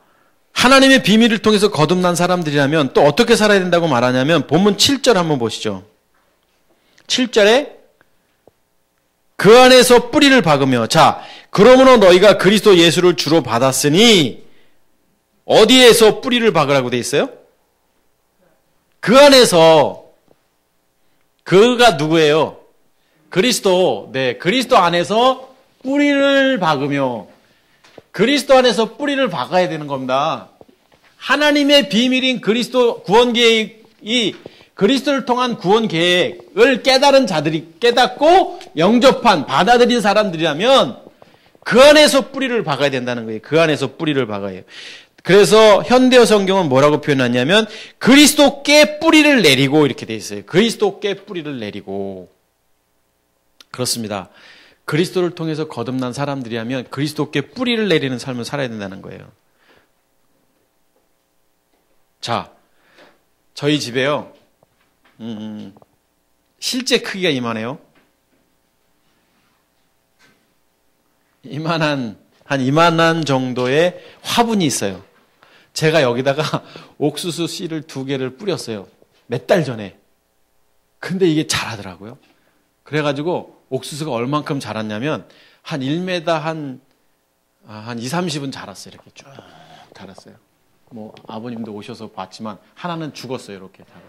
하나님의 비밀을 통해서 거듭난 사람들이라면 또 어떻게 살아야 된다고 말하냐면 본문 7절 한번 보시죠. 7절에 그 안에서 뿌리를 박으며 자 그러므로 너희가 그리스도 예수를 주로 받았으니 어디에서 뿌리를 박으라고 돼 있어요? 그 안에서. 그가 누구예요? 그리스도. 네, 그리스도 안에서 뿌리를 박으며 그리스도 안에서 뿌리를 박아야 되는 겁니다. 하나님의 비밀인 그리스도 구원 계획이 그리스도를 통한 구원 계획을 깨달은 자들이 깨닫고 영접한 받아들인 사람들이라면 그 안에서 뿌리를 박아야 된다는 거예요. 그 안에서 뿌리를 박아야 해요. 그래서 현대어 성경은 뭐라고 표현하냐면 그리스도께 뿌리를 내리고 이렇게 돼 있어요. 그리스도께 뿌리를 내리고. 그렇습니다. 그리스도를 통해서 거듭난 사람들이라면 그리스도께 뿌리를 내리는 삶을 살아야 된다는 거예요. 자, 저희 집에요. 실제 크기가 이만해요. 이만한 정도의 화분이 있어요. 제가 여기다가 옥수수 씨를 2개를 뿌렸어요. 몇 달 전에. 근데 이게 자라더라고요. 그래가지고 옥수수가 얼만큼 자랐냐면 한 1m 한 2, 30은 자랐어요. 이렇게 쭉 자랐어요. 뭐 아버님도 오셔서 봤지만 하나는 죽었어요. 이렇게 자라.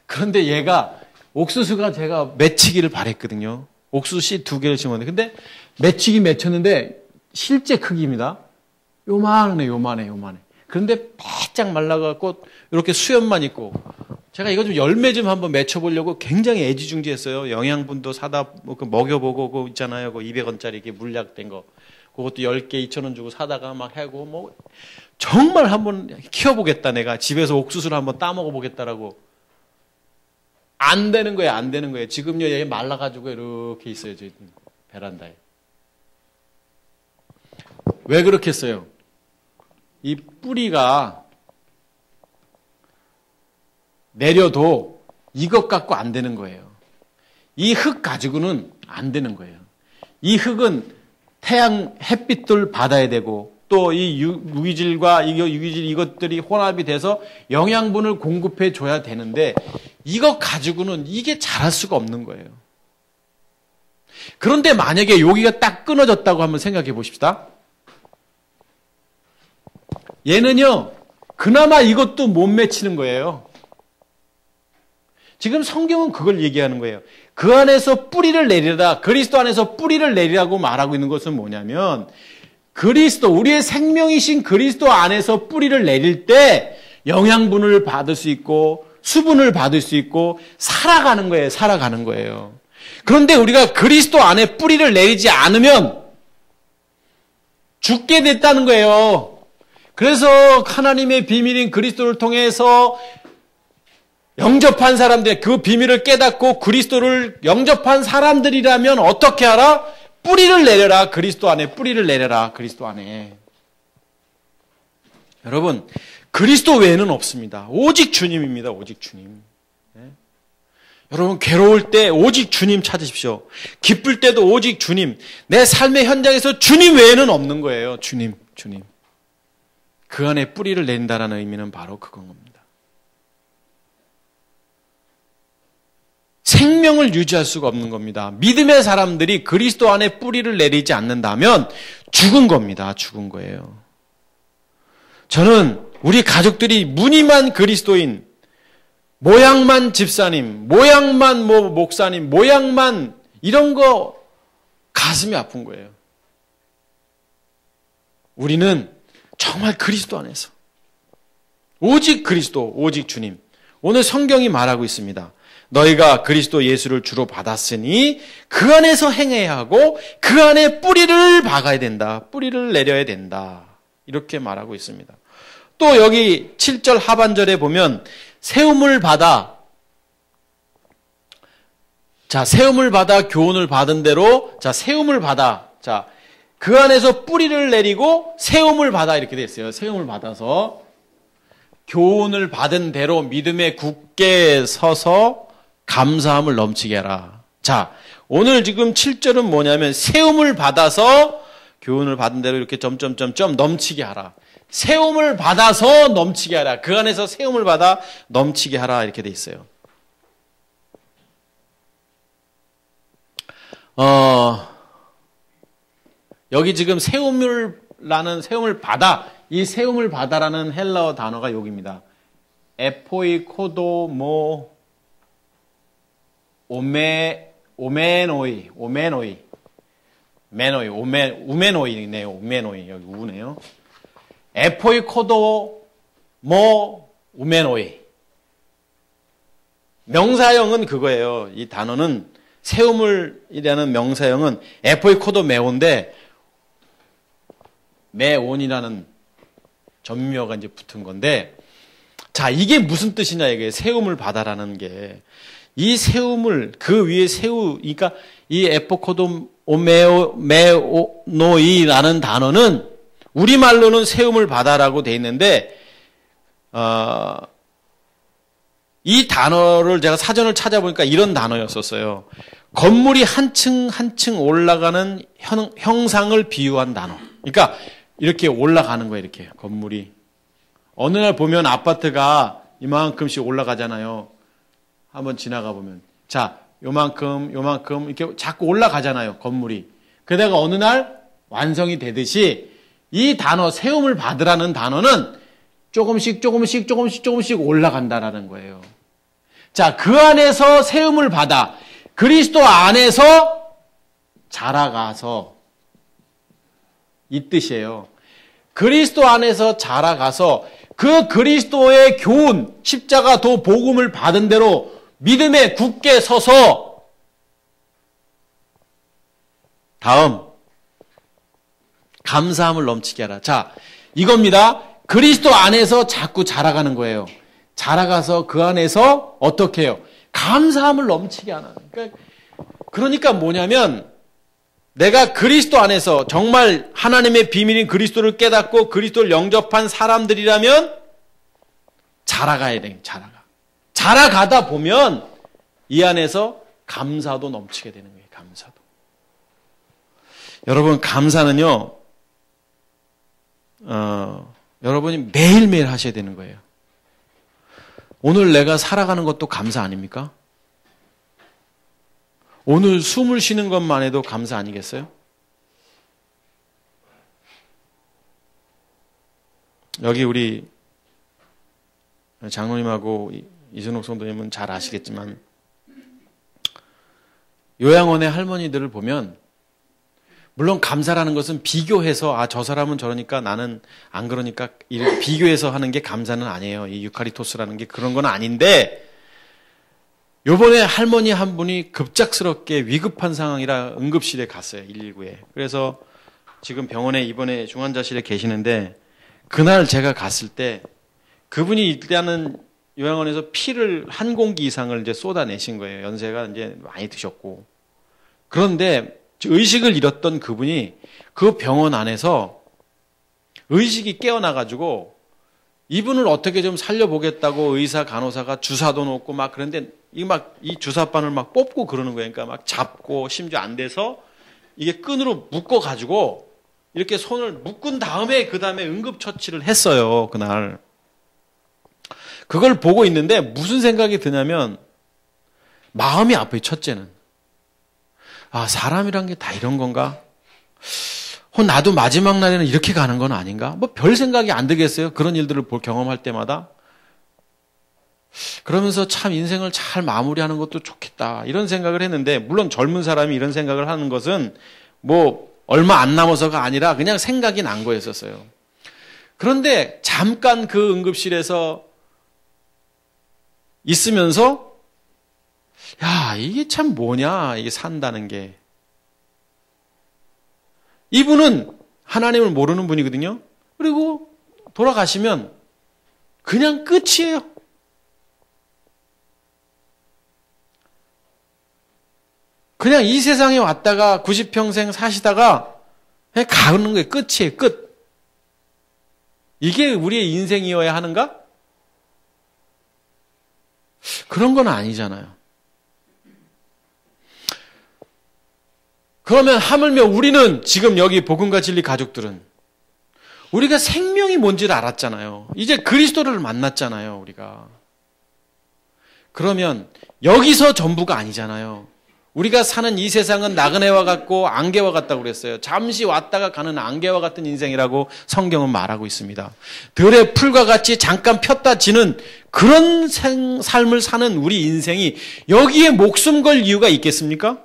그런데 얘가 옥수수가 제가 맺히기를 바랬거든요. 옥수수 씨 2개를 심었는데 근데 맺히긴 맺혔는데 실제 크기입니다. 요만해. 그런데 바짝 말라갖고 이렇게 수염만 있고 제가 이거 좀 열매 좀 한번 맺혀보려고 굉장히 애지중지했어요. 영양분도 사다 먹여보고 그거 있잖아요. 그 200원짜리 이렇게 물약된 거. 그것도 10개 2,000원 주고 사다가 막 하고 뭐 정말 한번 키워보겠다. 내가 집에서 옥수수를 한번 따먹어보겠다라고. 안 되는 거예요. 지금요, 얘 말라가지고 이렇게 있어요. 저 베란다에. 왜 그렇게 했어요? 이 뿌리가 내려도 이것 갖고 안 되는 거예요. 이 흙 가지고는 안 되는 거예요. 이 흙은 태양 햇빛을 받아야 되고 또 이 무기질과 유기질 이것들이 혼합이 돼서 영양분을 공급해 줘야 되는데 이것 가지고는 이게 자랄 수가 없는 거예요. 그런데 만약에 여기가 딱 끊어졌다고 한번 생각해 보십시다. 얘는요, 그나마 이것도 못 맺히는 거예요. 지금 성경은 그걸 얘기하는 거예요. 그 안에서 뿌리를 내리라, 그리스도 안에서 뿌리를 내리라고 말하고 있는 것은 뭐냐면 그리스도, 우리의 생명이신 그리스도 안에서 뿌리를 내릴 때 영양분을 받을 수 있고 수분을 받을 수 있고 살아가는 거예요. 살아가는 거예요. 그런데 우리가 그리스도 안에 뿌리를 내리지 않으면 죽게 됐다는 거예요. 그래서 하나님의 비밀인 그리스도를 통해서 영접한 사람들, 그 비밀을 깨닫고 그리스도를 영접한 사람들이라면 어떻게 하라? 뿌리를 내려라. 그리스도 안에 뿌리를 내려라. 그리스도 안에. 여러분, 그리스도 외에는 없습니다. 오직 주님입니다. 오직 주님. 네? 여러분, 괴로울 때 오직 주님 찾으십시오. 기쁠 때도 오직 주님. 내 삶의 현장에서 주님 외에는 없는 거예요. 주님, 주님. 그 안에 뿌리를 낸다라는 의미는 바로 그건 겁니다. 생명을 유지할 수가 없는 겁니다. 믿음의 사람들이 그리스도 안에 뿌리를 내리지 않는다면 죽은 겁니다. 죽은 거예요. 저는 우리 가족들이 무늬만 그리스도인, 모양만 집사님, 모양만 목사님, 모양만 이런 거 가슴이 아픈 거예요. 우리는 정말 그리스도 안에서 오직 그리스도, 오직 주님. 오늘 성경이 말하고 있습니다. 너희가 그리스도 예수를 주로 받았으니 그 안에서 행해야 하고 그 안에 뿌리를 박아야 된다. 뿌리를 내려야 된다. 이렇게 말하고 있습니다. 또 여기 7절 하반절에 보면 세움을 받아, 자, 세움을 받아 교훈을 받은 대로, 자, 세움을 받아, 자, 그 안에서 뿌리를 내리고 세움을 받아 이렇게 돼 있어요. 세움을 받아서 교훈을 받은 대로 믿음에 굳게 서서 감사함을 넘치게 하라. 자, 오늘 지금 7절은 뭐냐면 세움을 받아서 교훈을 받은 대로 이렇게 점점점점 넘치게 하라. 세움을 받아서 넘치게 하라. 그 안에서 세움을 받아 넘치게 하라. 이렇게 돼 있어요. 여기 지금 세움을 받아, 이 세움을 받아라는 헬라어 단어가 여기입니다. 에포이코도모 우메노이네요. 우메노이. 여기 우네요. 에포이코도 우메노이. 명사형은 그거예요. 이 단어는 세움을이라는 명사형은 에포이코도 메온데 메온이라는 전미어가 이제 붙은 건데, 자, 이게 무슨 뜻이냐 이게 세움을 받아라는 게. 이 세움을 그 위에 그러니까 이 에포코도 메노이라는 단어는 우리말로는 세움을 받아라고 돼 있는데 이 단어를 제가 사전을 찾아보니까 이런 단어였었어요. 건물이 한 층 한 층 올라가는 형상을 비유한 단어. 그러니까 이렇게 올라가는 거예요. 이렇게 건물이 어느 날 보면 아파트가 이만큼씩 올라가잖아요. 한번 지나가 보면, 자, 요만큼 이렇게 자꾸 올라가잖아요, 건물이. 그러다가 어느 날 완성이 되듯이 이 단어, 세움을 받으라는 단어는 조금씩 올라간다라는 거예요. 자, 그 안에서 세움을 받아 그리스도 안에서 자라가서, 이 뜻이에요. 그리스도 안에서 자라가서 그 그리스도의 교훈, 십자가 도 복음을 받은 대로 믿음에 굳게 서서, 다음 감사함을 넘치게 하라. 자, 이겁니다. 그리스도 안에서 자꾸 자라가는 거예요. 자라가서 그 안에서 어떻게 해요? 감사함을 넘치게 하는. 그러니까 뭐냐면 내가 그리스도 안에서 정말 하나님의 비밀인 그리스도를 깨닫고 그리스도를 영접한 사람들이라면 자라가야 돼. 자라가다 보면 이 안에서 감사도 넘치게 되는 거예요. 감사도. 여러분, 감사는요, 여러분이 매일매일 하셔야 되는 거예요. 오늘 내가 살아가는 것도 감사 아닙니까? 오늘 숨을 쉬는 것만 해도 감사 아니겠어요? 여기 우리 장로님하고 이순옥 성도님은 잘 아시겠지만 요양원의 할머니들을 보면 물론 감사라는 것은 비교해서 저 사람은 저러니까 나는 안 그러니까 이렇게 비교해서 하는 게 감사는 아니에요. 이 유카리토스라는 게 그런 건 아닌데 요번에 할머니 한 분이 급작스럽게 위급한 상황이라 응급실에 갔어요. 119에. 그래서 지금 병원에 입원해 중환자실에 계시는데 그날 제가 갔을 때 그분이 일단은 요양원에서 피를 한 공기 이상을 이제 쏟아내신 거예요. 연세가 이제 많이 드셨고. 그런데 의식을 잃었던 그분이 그 병원 안에서 의식이 깨어나가지고 이분을 어떻게 좀 살려보겠다고 의사, 간호사가 주사도 놓고 막 그런데 이 주사바늘 막 뽑고 그러는 거예요. 그러니까 막 잡고 심지어 안 돼서 이게 끈으로 묶어가지고 이렇게 손을 묶은 다음에 그 다음에 응급처치를 했어요. 그날. 그걸 보고 있는데 무슨 생각이 드냐면 마음이 아파요. 첫째는. 사람이란 게 다 이런 건가? 나도 마지막 날에는 이렇게 가는 건 아닌가? 뭐 별 생각이 안 들겠어요? 그런 일들을 경험할 때마다. 그러면서 참 인생을 잘 마무리하는 것도 좋겠다. 이런 생각을 했는데, 물론 젊은 사람이 이런 생각을 하는 것은 뭐 얼마 안 남아서가 아니라 그냥 생각이 난 거였었어요. 그런데 잠깐 그 응급실에서 있으면서 이게 참 뭐냐, 이게 산다는 게. 이분은 하나님을 모르는 분이거든요. 그리고 돌아가시면 그냥 끝이에요. 그냥 이 세상에 왔다가 90평생 사시다가 그냥 가는 거예요. 끝이에요. 끝. 이게 우리의 인생이어야 하는가? 그런 건 아니잖아요. 그러면 하물며 우리는 지금 여기 복음과 진리 가족들은 우리가 생명이 뭔지를 알았잖아요. 이제 그리스도를 만났잖아요, 우리가. 그러면 여기서 전부가 아니잖아요. 우리가 사는 이 세상은 나그네와 같고 안개와 같다고 그랬어요. 잠시 왔다가 가는 안개와 같은 인생이라고 성경은 말하고 있습니다. 들의 풀과 같이 잠깐 폈다 지는 그런 삶을 사는 우리 인생이 여기에 목숨 걸 이유가 있겠습니까?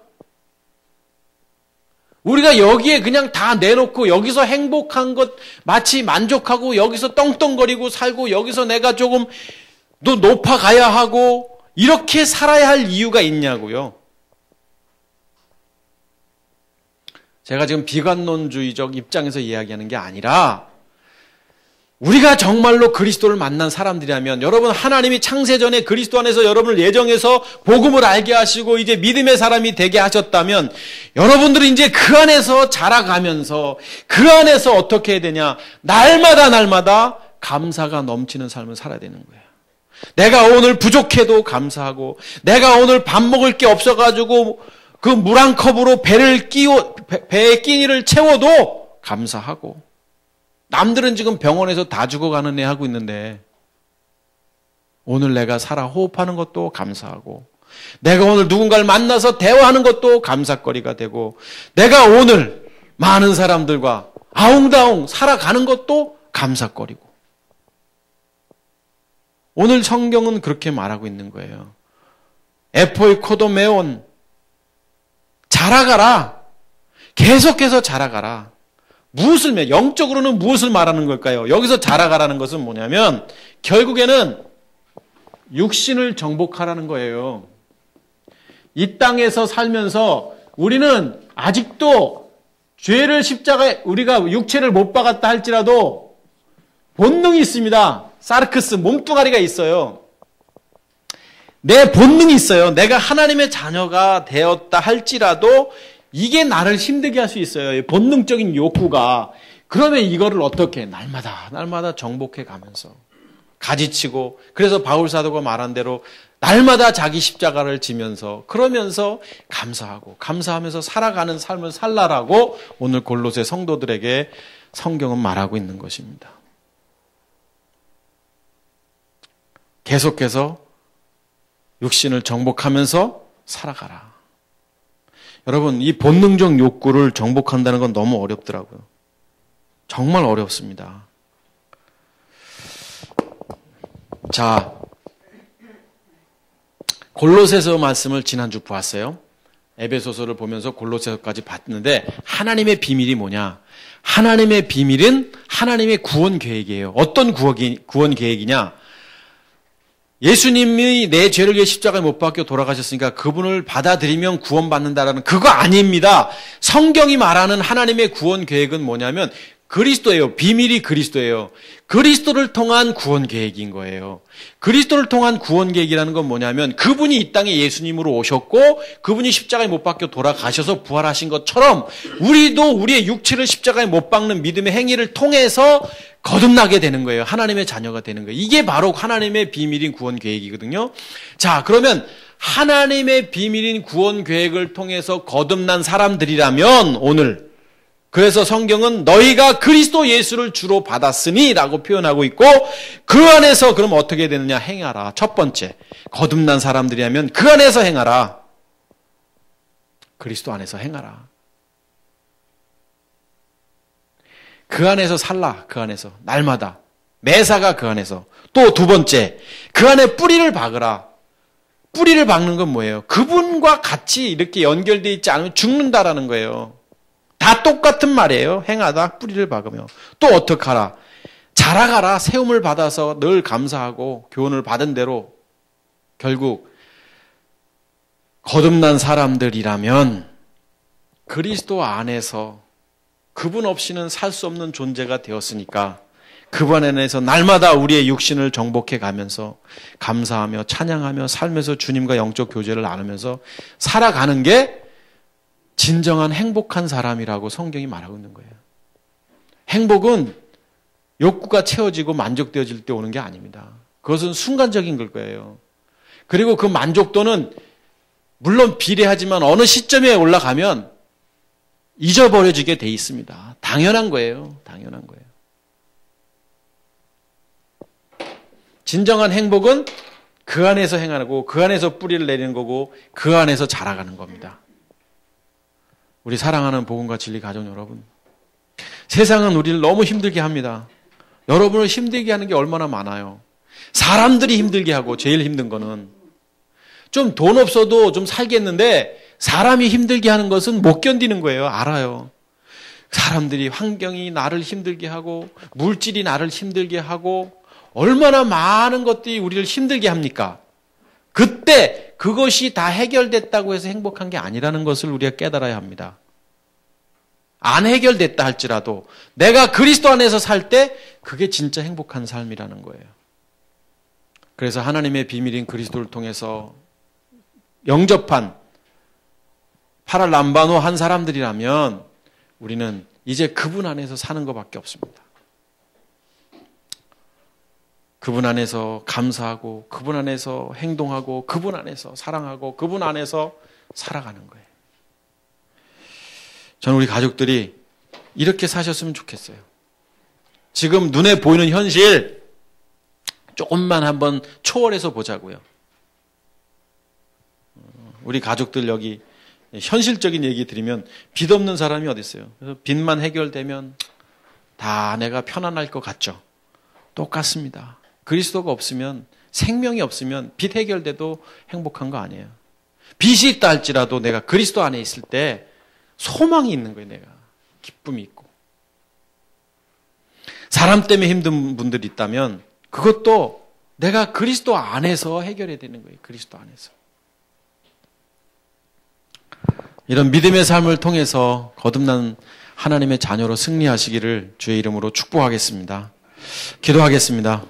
우리가 여기에 그냥 다 내놓고 여기서 행복한 것 마치 만족하고 여기서 떵떵거리고 살고 여기서 내가 조금 더 높아가야 하고 이렇게 살아야 할 이유가 있냐고요. 제가 지금 비관론주의적 입장에서 이야기하는 게 아니라 우리가 정말로 그리스도를 만난 사람들이라면 여러분 하나님이 창세전에 그리스도 안에서 여러분을 예정해서 복음을 알게 하시고 이제 믿음의 사람이 되게 하셨다면 여러분들은 이제 그 안에서 자라가면서 그 안에서 어떻게 해야 되냐? 날마다 감사가 넘치는 삶을 살아야 되는 거예요. 내가 오늘 부족해도 감사하고 내가 오늘 밥 먹을 게 없어가지고 그 물 한 컵으로 배에 끼니를 채워도 감사하고 남들은 지금 병원에서 다 죽어가는 애 하고 있는데 오늘 내가 살아 호흡하는 것도 감사하고 내가 오늘 누군가를 만나서 대화하는 것도 감사거리가 되고 내가 오늘 많은 사람들과 아웅다웅 살아가는 것도 감사거리고 오늘 성경은 그렇게 말하고 있는 거예요. 에포이 코도메온 자라가라. 계속해서 자라가라. 영적으로는 무엇을 말하는 걸까요? 여기서 자라가라는 것은 뭐냐면 결국에는 육신을 정복하라는 거예요. 이 땅에서 살면서 우리는 아직도 죄를 십자가에 우리가 육체를 못 박았다 할지라도 본능이 있습니다. 사르크스 몸뚱아리가 있어요. 내 본능이 있어요. 내가 하나님의 자녀가 되었다 할지라도 이게 나를 힘들게 할 수 있어요. 본능적인 욕구가. 그러면 이거를 어떻게 날마다 정복해 가면서 가지치고, 그래서 바울 사도가 말한 대로 날마다 자기 십자가를 지면서, 그러면서 감사하면서 살아가는 삶을 살라라고 오늘 골로새 성도들에게 성경은 말하고 있는 것입니다. 계속해서 육신을 정복하면서 살아가라. 여러분, 이 본능적 욕구를 정복한다는 건 너무 어렵더라고요. 정말 어렵습니다. 자, 골로새서 말씀을 지난주 보았어요. 에베소서를 보면서 골로새서까지 봤는데, 하나님의 비밀이 뭐냐? 하나님의 비밀은 하나님의 구원 계획이에요. 어떤 구원 계획이냐? 예수님이 내 죄를 위해 십자가에 못 박혀 돌아가셨으니까 그분을 받아들이면 구원받는다라는 그거 아닙니다. 성경이 말하는 하나님의 구원 계획은 뭐냐면 그리스도예요. 비밀이 그리스도예요. 그리스도를 통한 구원 계획인 거예요. 그리스도를 통한 구원 계획이라는 건 뭐냐면 그분이 이 땅에 예수님으로 오셨고 그분이 십자가에 못 박혀 돌아가셔서 부활하신 것처럼 우리도 우리의 육체를 십자가에 못 박는 믿음의 행위를 통해서 거듭나게 되는 거예요. 하나님의 자녀가 되는 거예요. 이게 바로 하나님의 비밀인 구원 계획이거든요. 자, 그러면 하나님의 비밀인 구원 계획을 통해서 거듭난 사람들이라면 오늘, 그래서 성경은 너희가 그리스도 예수를 주로 받았으니 라고 표현하고 있고, 그 안에서 그럼 어떻게 되느냐? 행하라. 첫 번째, 거듭난 사람들이라면 그 안에서 행하라. 그리스도 안에서 행하라. 그 안에서 살라. 그 안에서 날마다 매사가 그 안에서. 또 두 번째, 그 안에 뿌리를 박으라. 뿌리를 박는 건 뭐예요? 그분과 같이 이렇게 연결되어 있지 않으면 죽는다라는 거예요. 다 똑같은 말이에요. 행하다, 뿌리를 박으며. 또 어떡하라? 자라가라. 세움을 받아서 늘 감사하고 교훈을 받은 대로. 결국 거듭난 사람들이라면 그리스도 안에서 그분 없이는 살 수 없는 존재가 되었으니까 그분 안에서 날마다 우리의 육신을 정복해 가면서 감사하며 찬양하며 살면서 주님과 영적 교제를 나누면서 살아가는 게 진정한 행복한 사람이라고 성경이 말하고 있는 거예요. 행복은 욕구가 채워지고 만족되어질 때 오는 게 아닙니다. 그것은 순간적인 걸 거예요. 그리고 그 만족도는 물론 비례하지만 어느 시점에 올라가면 잊어버려지게 돼 있습니다. 당연한 거예요. 당연한 거예요. 진정한 행복은 그 안에서 행하고 그 안에서 뿌리를 내리는 거고 그 안에서 자라가는 겁니다. 우리 사랑하는 복음과 진리 가족 여러분, 세상은 우리를 너무 힘들게 합니다. 여러분을 힘들게 하는 게 얼마나 많아요. 사람들이 힘들게 하고 제일 힘든 거는 좀 돈 없어도 좀 살겠는데 사람이 힘들게 하는 것은 못 견디는 거예요. 알아요. 사람들이, 환경이 나를 힘들게 하고 물질이 나를 힘들게 하고 얼마나 많은 것들이 우리를 힘들게 합니까? 그때 그것이 다 해결됐다고 해서 행복한 게 아니라는 것을 우리가 깨달아야 합니다. 안 해결됐다 할지라도 내가 그리스도 안에서 살 때 그게 진짜 행복한 삶이라는 거예요. 그래서 하나님의 비밀인 그리스도를 통해서 영접한 파랄람바노 한 사람들이라면 우리는 이제 그분 안에서 사는 것밖에 없습니다. 그분 안에서 감사하고 그분 안에서 행동하고 그분 안에서 사랑하고 그분 안에서 살아가는 거예요. 저는 우리 가족들이 이렇게 사셨으면 좋겠어요. 지금 눈에 보이는 현실 조금만 한번 초월해서 보자고요. 우리 가족들 여기 현실적인 얘기 드리면 빚 없는 사람이 어디 있어요? 그래서 빚만 해결되면 다 내가 편안할 것 같죠? 똑같습니다. 그리스도가 없으면, 생명이 없으면 빚 해결돼도 행복한 거 아니에요. 빚이 있다 할지라도 내가 그리스도 안에 있을 때 소망이 있는 거예요. 내가 기쁨이 있고. 사람 때문에 힘든 분들이 있다면 그것도 내가 그리스도 안에서 해결해야 되는 거예요. 그리스도 안에서. 이런 믿음의 삶을 통해서 거듭난 하나님의 자녀로 승리하시기를 주의 이름으로 축복하겠습니다. 기도하겠습니다.